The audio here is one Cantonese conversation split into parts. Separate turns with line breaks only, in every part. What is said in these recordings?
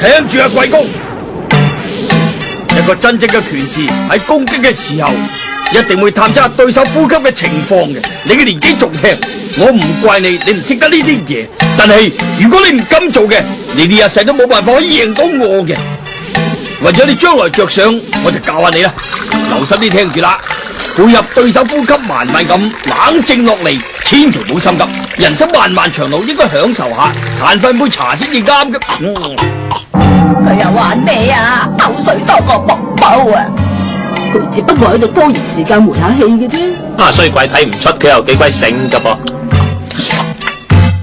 聽住啊，貴公，一個真正嘅拳士喺攻擊嘅時候，一定會探測下對手呼吸嘅情況嘅。你嘅年紀仲輕，我唔怪你，你唔識得呢啲嘢。但係如果你唔咁做嘅，你呢一世都冇辦法可以贏到我嘅。為咗你將來着想，我就教下你啦，留心啲聽住啦。配合對手呼吸，慢慢咁冷靜落嚟，千祈唔好心急。人生漫漫長路，應該享受下，嘆翻杯茶先至啱嘅。
佢又玩咩啊？口水多過木煲啊！佢只不過喺度拖延時間回下氣嘅啫。
衰鬼睇唔出佢又幾鬼醒噶噃。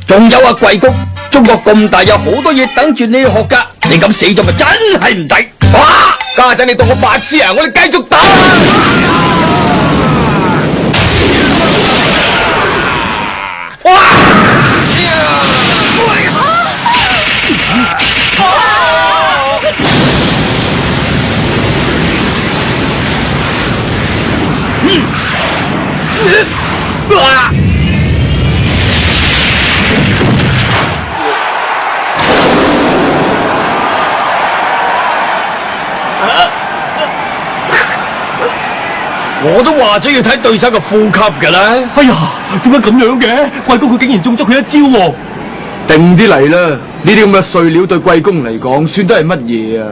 仲有啊，貴公，中國咁大，有好多嘢等住你去學噶。你咁死咗咪真係唔抵。哇！家陣你當我白痴啊！我哋繼續打。哇！我都話咗要睇對手嘅呼吸㗎啦。
哎呀，點解咁樣嘅？貴公佢竟然中咗佢一招喎！
定啲嚟啦！呢啲咁嘅碎料對貴公嚟講，算得係乜嘢啊？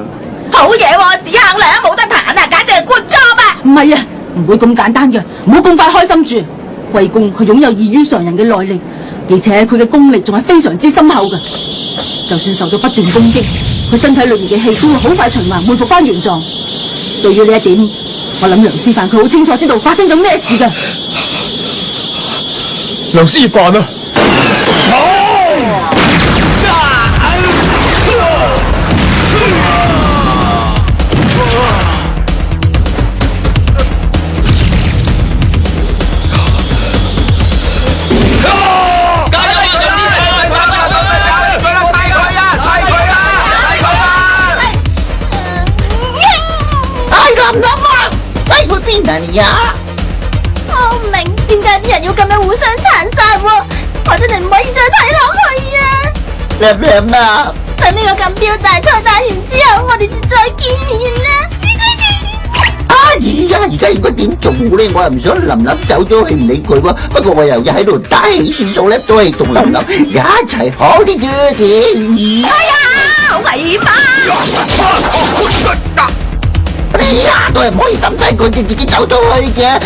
好嘢喎，史克良冇得彈啊，簡直係 good job啊！唔係啊，唔會咁簡單嘅，唔好咁快開心住。貴公佢擁有異於常人嘅耐力，而且佢嘅功力仲係非常之深厚嘅。就算受到不斷攻擊，佢身體裏面嘅氣都會好快循環，恢復翻原狀。對於呢一點，我諗梁師範佢好清楚知道發生緊咩事㗎。
梁師範啊！
呀！我唔明點解啲人要咁樣互相殘殺喎，我真係唔可以再睇落去啊！娘娘啊，等呢個錦標大賽打完之後，我哋先再見面啦！而家應該點做咧？我又唔想琳琳走咗去唔理佢喎，不過我又要喺度打起算數咧，都係同琳琳一齊好啲嘅。哎呀，尾巴！都係唔可以抌低佢哋自己走咗去嘅。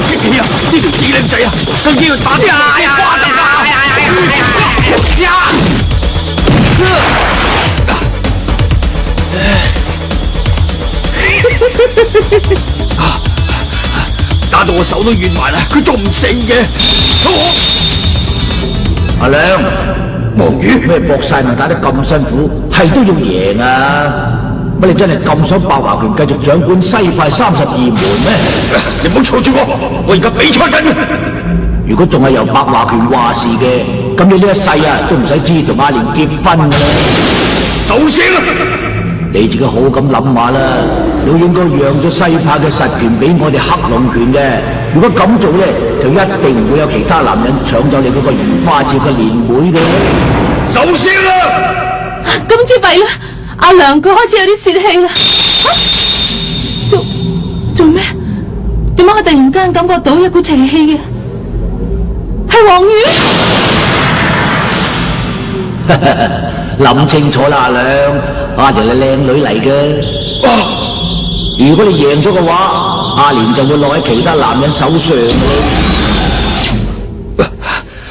激氣啊！呢條死靚仔啊，更加要打啲打到我手都軟埋啦，佢仲唔死嘅？
阿亮，黃宇咩搏晒命打得咁辛苦，係都要贏啊！乜你真係咁想白華拳繼續掌管西派32門咩？
你唔好嘈住我而家比賽緊。
如果仲係由白華拳話事嘅，咁你呢一世啊都唔使知同阿蓮結婚噶啦。
收聲啦！
你自己好好咁諗下啦，你應該讓咗西派嘅實權俾我哋黑龍拳嘅。如果咁做咧，就一定唔會有其他男人搶走你嗰個如花照嘅蓮妹嘅。
收聲啦！
今次弊啦，阿良佢開始有啲泄氣啦。做咩？點解我突然間感覺到一股邪氣嘅？係黃宇。
諗清楚啦，阿亮，阿娘係靚女嚟嘅。如果你贏咗嘅話，阿蓮就會落喺其他男人手上。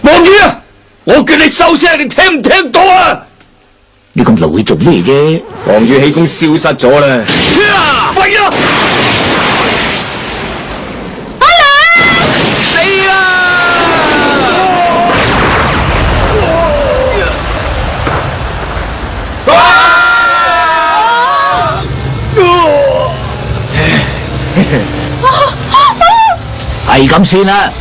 黃宇啊，我叫你收聲，你聽唔聽到啊？
你咁流氣做咩啫？
黃宇氣功消失咗啦！
喂啊！
係咁先啦。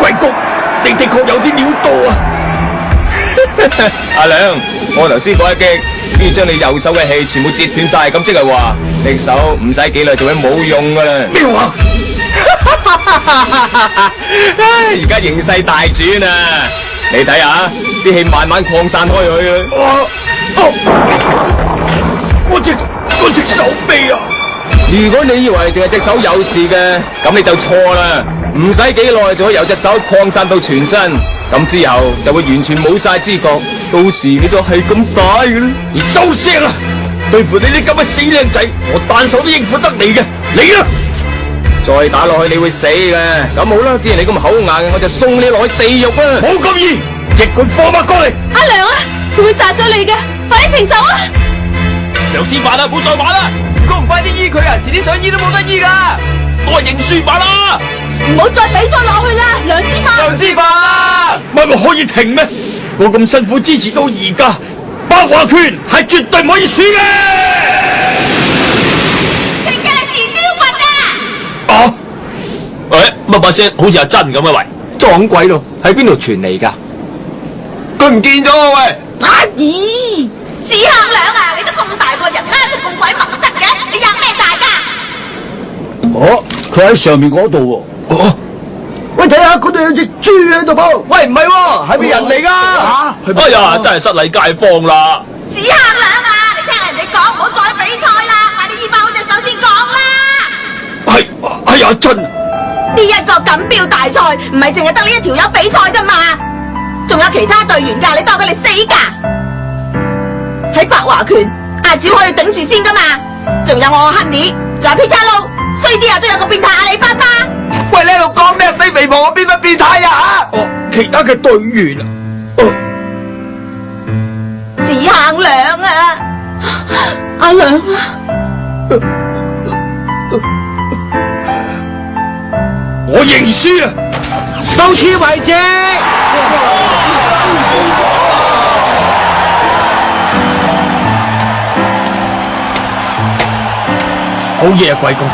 貴公，你的確有啲料到啊！
阿亮，我頭先嗰一擊，竟然將你右手嘅氣全部截斷晒，咁即係話你手唔使幾耐就會冇用噶啦。
咩話？
而家形勢大轉啊！你睇下啲氣慢慢擴散開去啊！
我隻手臂啊！
如果你以為淨係隻手有事嘅，咁你就錯啦。唔使幾耐就可以由隻手擴散到全身，咁之後就會完全冇晒知覺，到時你就係咁打嘅啦。
你收聲啦！對付你啲咁嘅死靚仔，我單手都應付得你嘅，你啦！
再打落去你會死嘅。咁好啦，既然你咁口硬，我就送你落去地獄啦。
冇咁易，即管放馬過嚟！
阿良啊，佢會殺咗你嘅，快啲停手啊！
梁師範啊，唔好再玩啦！如果唔快啲醫佢啊，遲啲想醫都冇得醫噶。我係認輸吧啦！
唔好再比賽落去啦，梁師範！
梁師範，
乜可以停咩？我咁辛苦支持到而家，北華拳係絕對唔可以輸嘅。
你真係時招魂啊！
啊！
喂，乜把聲好似係真咁嘅喂？
撞鬼咯！喺邊度傳嚟㗎？
佢唔見咗啊喂！
咦，屎坑兩啊！你都咁大個人啦，仲咁鬼矇塞嘅，你有咩大㗎？
哦，佢喺上面嗰度喎。
哦，喂，睇下嗰度有隻豬喺度噃。喂，唔係喎，係咪人嚟㗎？
哎呀，真係失禮街坊啦！
屎坑兩啊！你聽人哋講，唔好再比賽啦，快啲醫翻好隻手先講啦！
係阿珍，
呢一個錦標大賽唔係淨係得呢一條友比賽㗎嘛，仲有其他隊員㗎，你當佢哋死㗎？喺白華拳，阿趙可以頂住先㗎嘛，仲有我 Honey，仲有 Peter Lu，衰啲啊都有個變態阿里巴巴。
喂，你喺度講咩死肥婆？我邊乜變態啊？
其他嘅隊員啊，
屎坑兩啊！
阿良啊，
我認輸啊！
到此為止。
好嘢啊，貴公！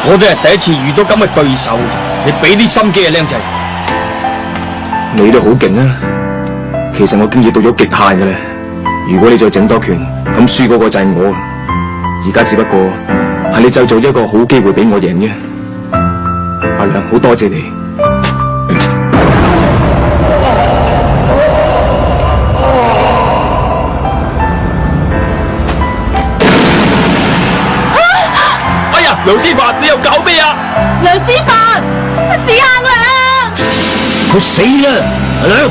我都係第一次遇到咁嘅對手，你俾啲心機啊，靚仔！
你都好勁啊！其實我經已到咗極限嘅啦。如果你再整多拳，咁輸嗰個就係我。而家只不過係你製造一個好機會俾我贏啫。阿良，好多謝你。
哎呀，梁師範，你又搞咩啊？
梁師範，
屎坑兩！
佢死啦！阿良，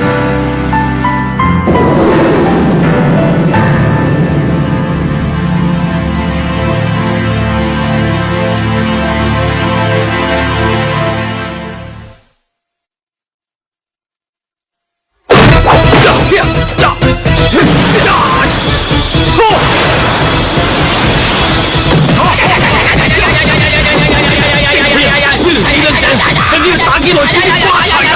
打幾耐先至瓜嚟㗎？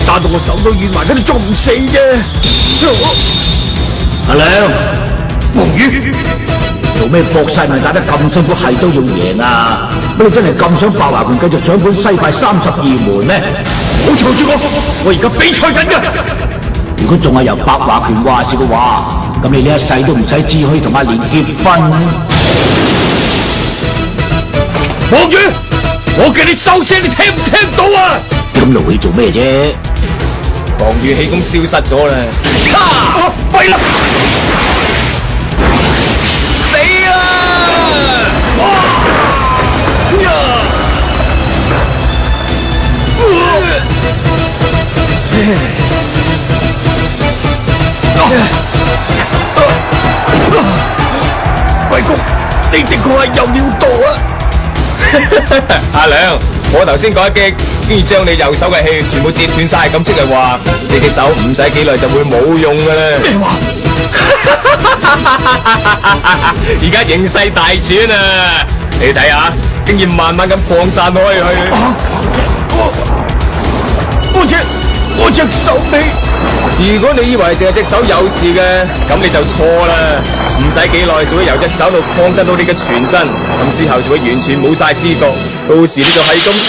打到我手都軟埋，佢都仲唔死嘅。
阿良，
黃魚，
做咩搏晒命打得咁辛苦，係都要贏啊？乜你真係咁想白華拳繼續掌管西派32門咩？
唔好嘈住我而家比賽緊㗎。
如果仲係由白華拳話事嘅話，咁你呢一世都唔使志可以同阿蓮結婚。
黃魚，我叫你收聲，你聽唔聽到啊？
咁勞氣做咩啫？
黃魚氣功消失咗啦！
弊啦！
死啦！
貴公，你的確係有料到啊！
阿良，我頭先嗰一擊，竟然將你右手嘅氣全部截斷晒，咁即係話你隻手唔使幾耐就會冇用噶啦。
咩話？
而家形勢大轉啊！你睇下，竟然慢慢咁擴散開去。
我隻手臂
如果你以為淨係隻手有事嘅，咁你就錯啦。唔使幾耐，就會由隻手度擴散到你嘅全身，咁之後就會完全冇晒知覺。到時你就係咁。